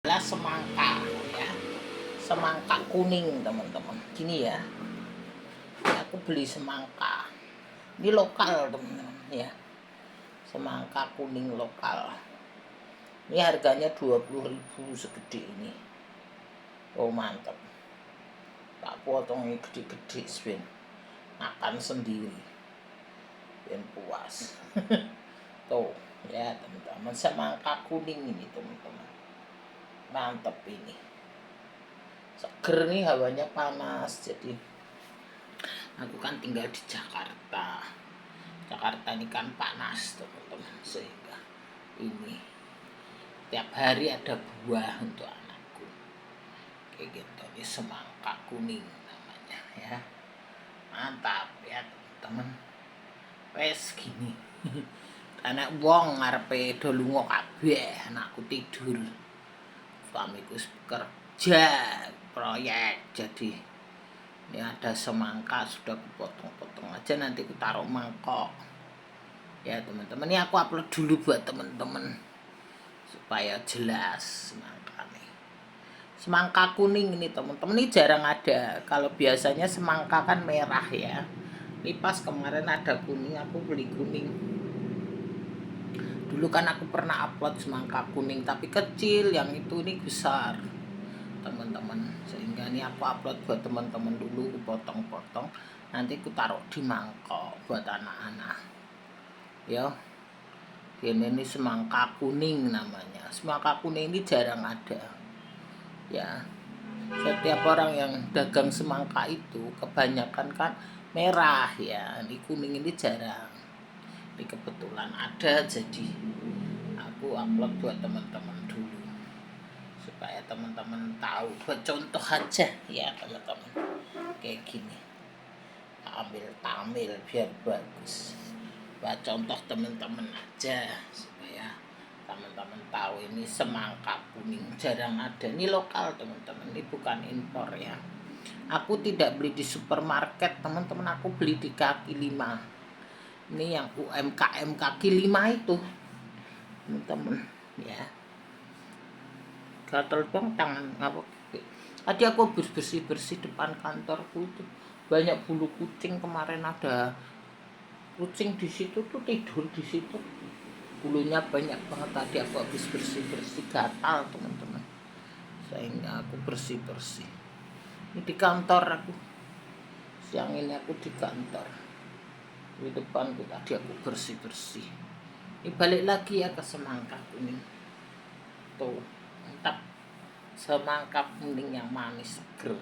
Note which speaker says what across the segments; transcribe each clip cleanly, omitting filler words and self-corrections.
Speaker 1: adalah semangka ya, semangka kuning teman-teman. Gini ya, aku beli semangka ini lokal teman-teman ya, semangka kuning lokal. Ini harganya 20.000 segede ini. Oh mantap, tak potong ini gede-gede spin, makan sendiri dan puas. Tuh ya teman-teman, semangka kuning ini teman-teman, mantap ini, seger nih, hawanya panas. Jadi aku kan tinggal di Jakarta ini kan panas teman-teman, sehingga ini tiap hari ada buah untuk anakku kayak gitu. Ini semangka kuning namanya ya, mantap ya teman-teman. Wes gini anak wong ngarepe do lunga kabeh, anakku tidur, suamiku kerja proyek. Jadi ini ada semangka, sudah kupotong-potong aja, nanti ku taruh mangkok ya teman-teman. Ini aku upload dulu buat teman-teman supaya jelas semangka nih. Semangka kuning ini teman-teman, ini jarang ada. Kalau biasanya semangka kan merah ya, ini pas kemarin ada kuning, aku beli kuning. Dulu kan aku pernah upload semangka kuning tapi kecil, yang itu ini besar teman-teman, sehingga ini aku upload buat teman-teman dulu. Aku potong-potong, nanti aku taruh di mangkok buat anak-anak ya. Ini semangka kuning namanya. Semangka kuning ini jarang ada ya. Setiap orang yang dagang semangka itu kebanyakan kan merah ya, ini kuning ini jarang. Ini kebetulan ada, jadi aku upload buat teman-teman dulu supaya teman-teman tahu, buat contoh aja ya teman-teman. Kayak gini, ambil tamil biar bagus, buat contoh teman-teman aja supaya teman-teman tahu. Ini semangka kuning jarang ada, ini lokal teman-teman, ini bukan impor ya. Aku tidak beli di supermarket teman-teman, aku beli di kaki lima. Ini yang UMKM kaki lima itu teman-teman ya. Gatel bang tangan apa. Tadi aku bersih depan kantorku itu, banyak bulu kucing. Kemarin ada kucing di situ tuh, tidur di situ, bulunya banyak banget. Tadi aku habis bersih gatal teman-teman, sehingga aku bersih. Ini di kantor aku, siang ini aku di kantor, di depanku tadi aku bersih. Ini balik lagi ya ke semangka kuning tuh, mantap. Semangka kuning yang manis seger,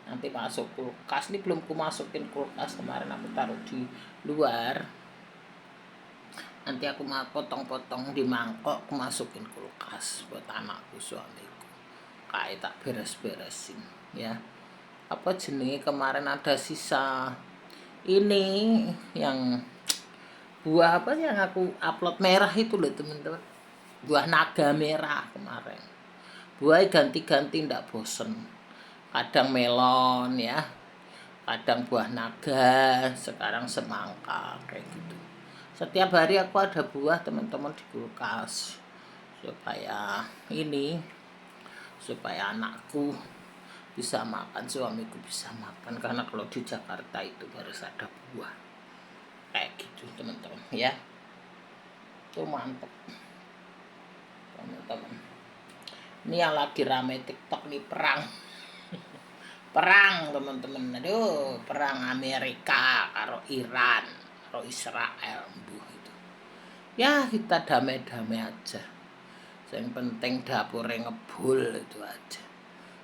Speaker 1: nanti masuk kulkas. Ini belum ku masukin kulkas, kemarin aku taruh di luar. Nanti aku mau potong-potong di mangkok, aku masukin kulkas buat anakku, suamiku, kayak tak beres-beresin ya. Apa jenenge, kemarin ada sisa ini yang buah apa yang aku upload merah itu loh teman-teman, buah naga merah kemarin. Buah ganti-ganti ndak bosen, kadang melon ya, kadang buah naga, sekarang semangka kayak gitu. Setiap hari aku ada buah teman-teman di kulkas supaya anakku bisa makan, suamiku bisa makan, karena kalau di Jakarta itu harus ada buah kayak gitu teman-teman ya. Itu mantep teman-teman. Ini yang lagi rame TikTok nih, perang teman-teman. Aduh, perang Amerika karo Iran karo Israel itu ya. Kita damai-damai aja, yang penting dapurnya ngebul, itu aja.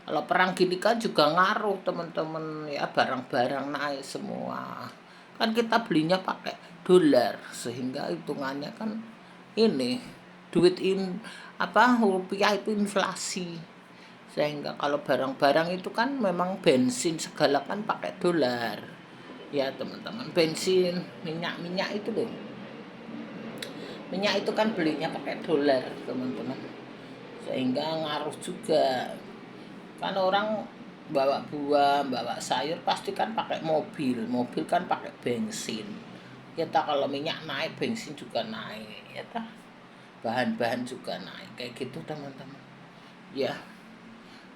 Speaker 1: Kalau perang gini kan juga ngaruh teman-teman ya, barang-barang naik semua kan, kita belinya pakai dolar, sehingga hitungannya kan ini duit rupiah itu inflasi, sehingga kalau barang-barang itu kan memang bensin segala kan pakai dolar ya teman-teman. Bensin, minyak itu loh, minyak itu kan belinya pakai dolar teman-teman, sehingga ngaruh juga kan. Orang bawa buah, bawa sayur pasti kan pakai mobil kan pakai bensin ya tak. Kalau minyak naik, bensin juga naik ya tak, bahan-bahan juga naik kayak gitu teman-teman. ya.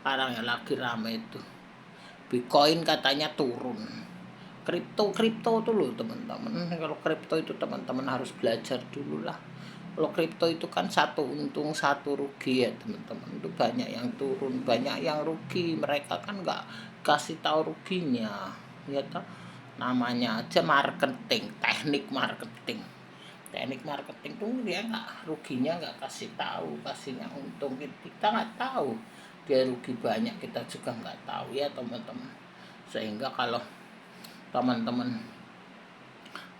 Speaker 1: Sekarang ya lagi rame itu Bitcoin katanya turun. Kripto tuh loh teman-teman. Kalau kripto itu teman-teman harus belajar dulu lah. Kalau kripto itu kan satu untung satu rugi ya teman-teman. Itu banyak yang turun, banyak yang rugi. Mereka kan nggak kasih tahu ruginya, ya toh. Namanya aja marketing, teknik marketing. Teknik marketing tuh dia nggak ruginya nggak kasih tahu, kasihnya untung kita nggak tahu. Dia rugi banyak kita juga nggak tahu ya teman-teman. Sehingga kalau teman-teman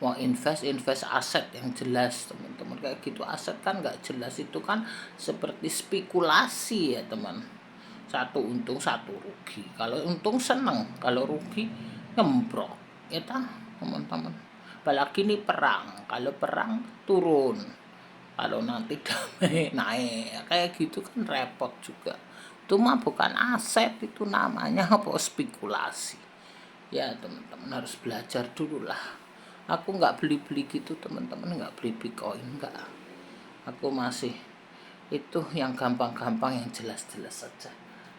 Speaker 1: mau invest aset yang jelas teman-teman, kayak gitu aset kan nggak jelas, itu kan seperti spekulasi ya teman, satu untung satu rugi. Kalau untung seneng, kalau rugi ngembrok ya teman-teman. Apalagi ini perang, kalau perang turun, kalau nanti damai naik kayak gitu kan repot juga. Itu mah bukan aset, itu namanya apa, spekulasi ya teman-teman. Harus belajar dulu lah. Aku nggak beli-beli gitu teman-teman, nggak beli Bitcoin, nggak. Aku masih itu yang gampang-gampang, yang jelas-jelas saja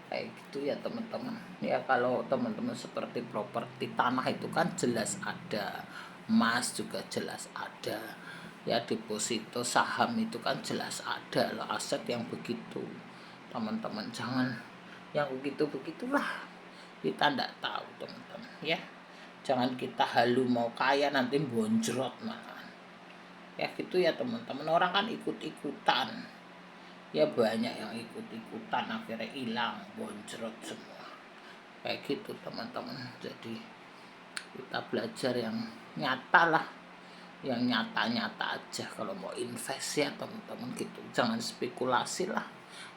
Speaker 1: kayak gitu ya teman-teman. Ya kalau teman-teman seperti properti tanah itu kan jelas ada, emas juga jelas ada, ya deposito saham itu kan jelas ada loh, aset yang begitu teman-teman. Jangan yang begitu begitulah, kita ndak tahu teman-teman ya. Jangan kita halu mau kaya nanti bonjrot malah ya gitu ya teman-teman. Orang kan ikut-ikutan ya, banyak yang ikut-ikutan akhirnya hilang, bonjrot semua kayak gitu teman-teman. Jadi kita belajar yang nyata lah, yang nyata-nyata aja kalau mau invest ya teman-teman gitu. Jangan spekulasi lah,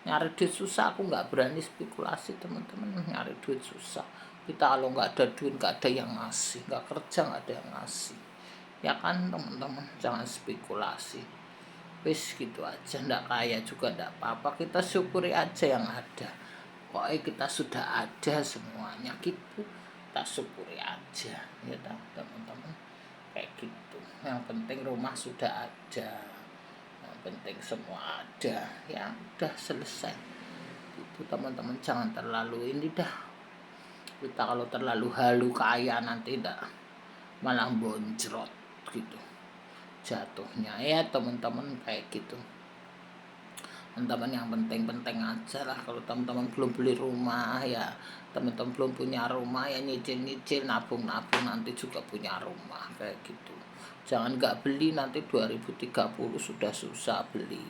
Speaker 1: nyari duit susah. Aku nggak berani spekulasi teman-teman, nyari duit susah. Kita kalau nggak ada duit nggak ada yang ngasih, nggak kerja nggak ada yang ngasih ya kan teman-teman. Jangan spekulasi, wis gitu aja. Ndak kaya juga ndak apa-apa, kita syukuri aja yang ada. Pokoknya kita sudah ada semuanya gitu, kita syukuri aja ya teman-teman kayak gitu. Yang penting rumah sudah ada, yang penting semua ada, ya udah selesai itu teman-teman. Jangan terlalu ini dah, kita kalau terlalu halu kaya nanti ndak malah bonjrot gitu jatuhnya ya teman-teman kayak gitu. Teman-teman yang penting-penting aja lah. Kalau teman-teman belum beli rumah ya, teman-teman belum punya rumah ya, nyicil-nyicil, nabung-nabung, nanti juga punya rumah kayak gitu. Jangan nggak beli nanti 2030 sudah susah beli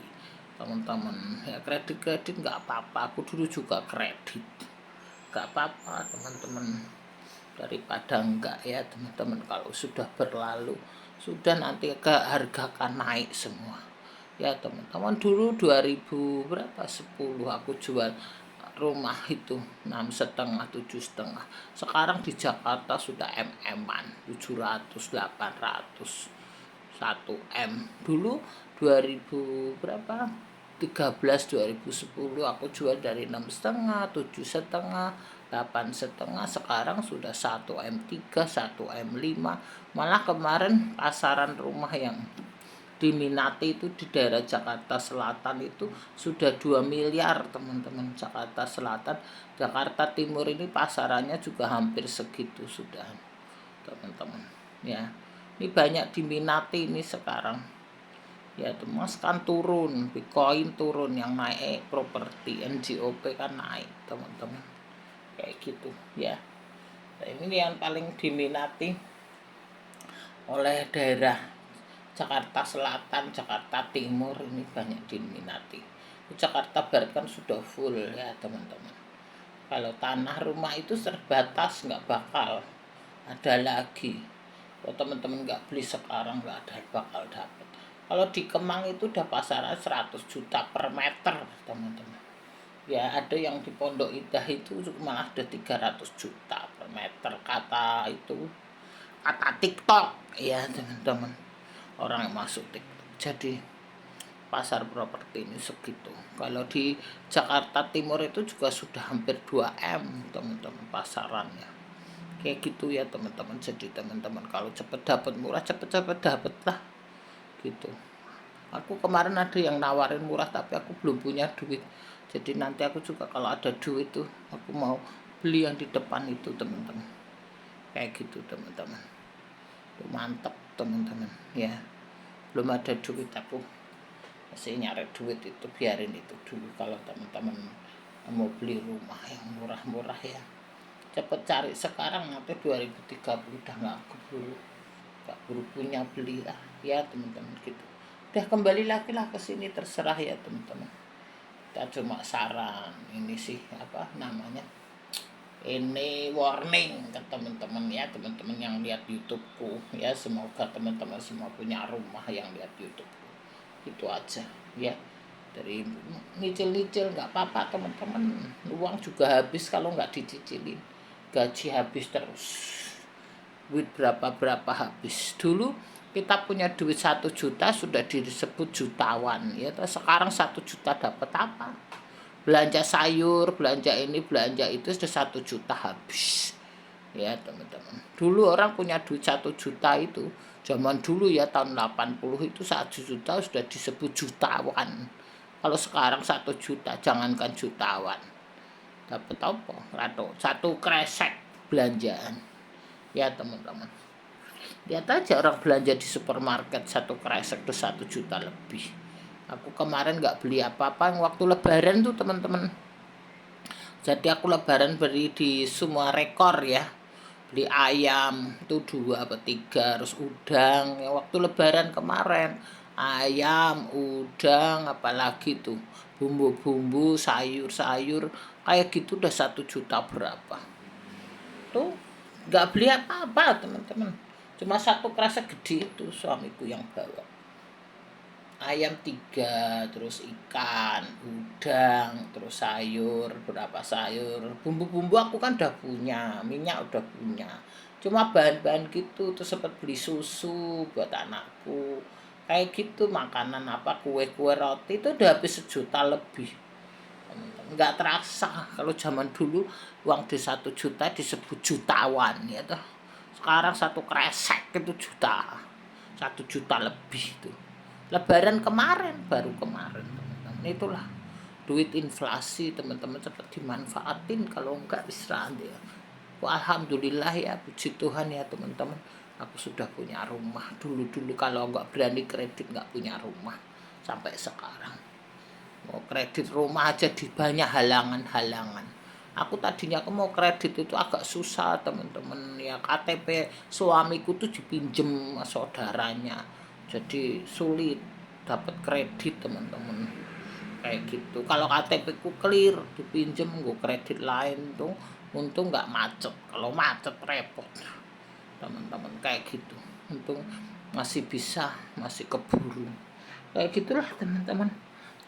Speaker 1: teman-teman ya. Kredit nggak apa-apa, aku dulu juga kredit, nggak apa-apa teman-teman, daripada enggak ya teman-teman. Kalau sudah berlalu, sudah nanti harga akan naik semua ya teman-teman. Dulu 2000 berapa 10 aku jual rumah itu 6,5 7,5. Sekarang di Jakarta sudah MM-an 700 800 1 M. Dulu 2000 berapa 13 2010 aku jual dari 6,5 7,5 8,5. Sekarang sudah 1 M3 1 M5. Malah kemarin pasaran rumah yang diminati itu di daerah Jakarta Selatan itu sudah 2 miliar teman-teman. Jakarta Selatan, Jakarta Timur ini pasarannya juga hampir segitu sudah teman-teman ya. Ini banyak diminati ini sekarang ya Mas. Kan turun, Bitcoin turun, yang naik properti, NJOP kan naik teman-teman kayak gitu ya. Nah, ini yang paling diminati oleh daerah Jakarta Selatan, Jakarta Timur, ini banyak diminati. Jakarta Barat kan sudah full ya teman-teman. Kalau tanah rumah itu terbatas, nggak bakal ada lagi. Kalau teman-teman nggak beli sekarang nggak ada bakal dapat. Kalau di Kemang itu udah pasaran 100 juta per meter teman-teman ya. Ada yang di Pondok Indah itu malah ada 300 juta per meter, kata TikTok ya teman-teman, orang yang masuk TikTok. Jadi pasar properti ini segitu. Kalau di Jakarta Timur itu juga sudah hampir 2 M teman-teman pasarannya kayak gitu ya teman-teman. Jadi teman-teman kalau cepet dapat murah, cepet-cepet dapat lah gitu. Aku kemarin ada yang nawarin murah tapi aku belum punya duit, Jadi nanti aku juga kalau ada duit tuh aku mau beli yang di depan itu teman-teman, kayak gitu teman-teman. Tuh mantap teman-teman ya. Belum ada duit, aku masih nyari duit, itu biarin itu dulu. Kalau teman-teman mau beli rumah yang murah-murah ya cepet cari sekarang, nanti 2030 udah nggak buru punya beli lah ya teman-teman gitu. Udah kembali lagi lah ke sini, terserah ya teman-teman. Kita cuma saran ini sih apa namanya, ini warning ke teman-teman ya, teman-teman yang lihat YouTubeku ya. Semoga teman-teman semua punya rumah yang lihat YouTubeku. Itu aja ya. Dari nyicil-nyicil nggak apa-apa teman-teman, uang juga habis kalau nggak dicicilin. Gaji habis terus, duit berapa habis. Dulu kita punya duit 1 juta sudah disebut jutawan ya. Sekarang 1 juta dapat apa? Belanja sayur, belanja ini, belanja itu sudah 1 juta habis ya teman-teman. Dulu orang punya duit 1 juta itu zaman dulu ya, tahun 80 itu 1 juta sudah disebut jutawan. Kalau sekarang 1 juta jangankan jutawan, dapat apa? Satu kresek belanjaan ya teman-teman. Lihat aja orang belanja di supermarket, satu kresek tuh 1 juta lebih. Aku kemarin nggak beli apa-apa yang waktu lebaran tuh teman-teman. Jadi aku lebaran beli di semua rekor ya. Beli ayam tuh 2 atau 3, terus udang ya waktu lebaran kemarin. Ayam, udang, apalagi tuh bumbu-bumbu, sayur-sayur kayak gitu udah 1 juta berapa. Tuh nggak beli apa-apa teman-teman. Cuma satu kresek gede itu suamiku yang bawa. Ayam 3, terus ikan, udang, terus sayur, berapa sayur. Bumbu-bumbu aku kan udah punya, minyak udah punya. Cuma bahan-bahan gitu, terus sempat beli susu buat anakku. Kayak gitu, makanan apa, kue-kue roti itu udah habis 1 juta lebih. Nggak terasa kalau zaman dulu uang di 1 juta disebut jutawan ya toh. Sekarang satu kresek itu juta, 1 juta lebih tuh. Lebaran kemarin, baru kemarin teman-teman. Itulah duit inflasi teman-teman, cepat dimanfaatin, kalau enggak istirahat ya. Alhamdulillah ya, puji Tuhan ya teman-teman, aku sudah punya rumah. Dulu kalau enggak berani kredit enggak punya rumah. Sampai sekarang mau kredit rumah aja di banyak halangan-halangan. Aku tadinya mau kredit itu agak susah teman-teman ya. KTP suamiku tuh dipinjem saudaranya, jadi sulit dapat kredit teman-teman kayak gitu. Kalau KTP ku clear dipinjem gue kredit lain tuh untung nggak macet. Kalau macet repot teman-teman kayak gitu. Untung masih bisa, masih keburu kayak gitulah teman-teman.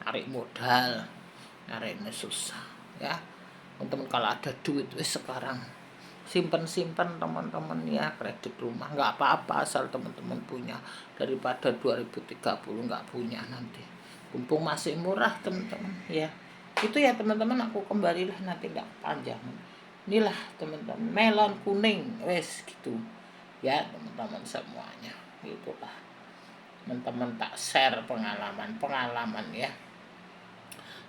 Speaker 1: Cari modal, nyarinya susah ya teman-teman. Kalau ada duit sekarang simpen teman-teman ya, kredit rumah nggak apa-apa asal teman-teman punya, daripada 2030 nggak punya nanti. Mumpung masih murah teman-teman ya. Itu ya teman-teman, aku kembalilah nanti nggak panjang. Inilah teman-teman melon kuning wes gitu ya teman-teman semuanya. Itulah teman-teman, tak share pengalaman ya,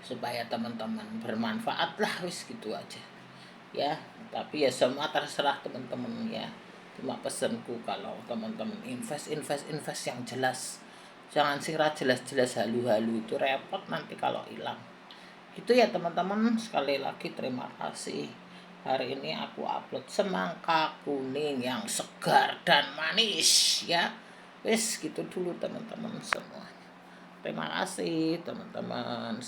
Speaker 1: supaya teman-teman bermanfaat lah, wis gitu aja ya. Tapi ya semua terserah teman-teman ya. Cuma pesanku kalau teman-teman invest yang jelas, jangan singrat jelas-jelas halu-halu, itu repot nanti kalau hilang. Itu ya teman-teman, sekali lagi terima kasih. Hari ini aku upload semangka kuning yang segar dan manis ya. Wis gitu dulu teman-teman semuanya. Terima kasih teman-teman.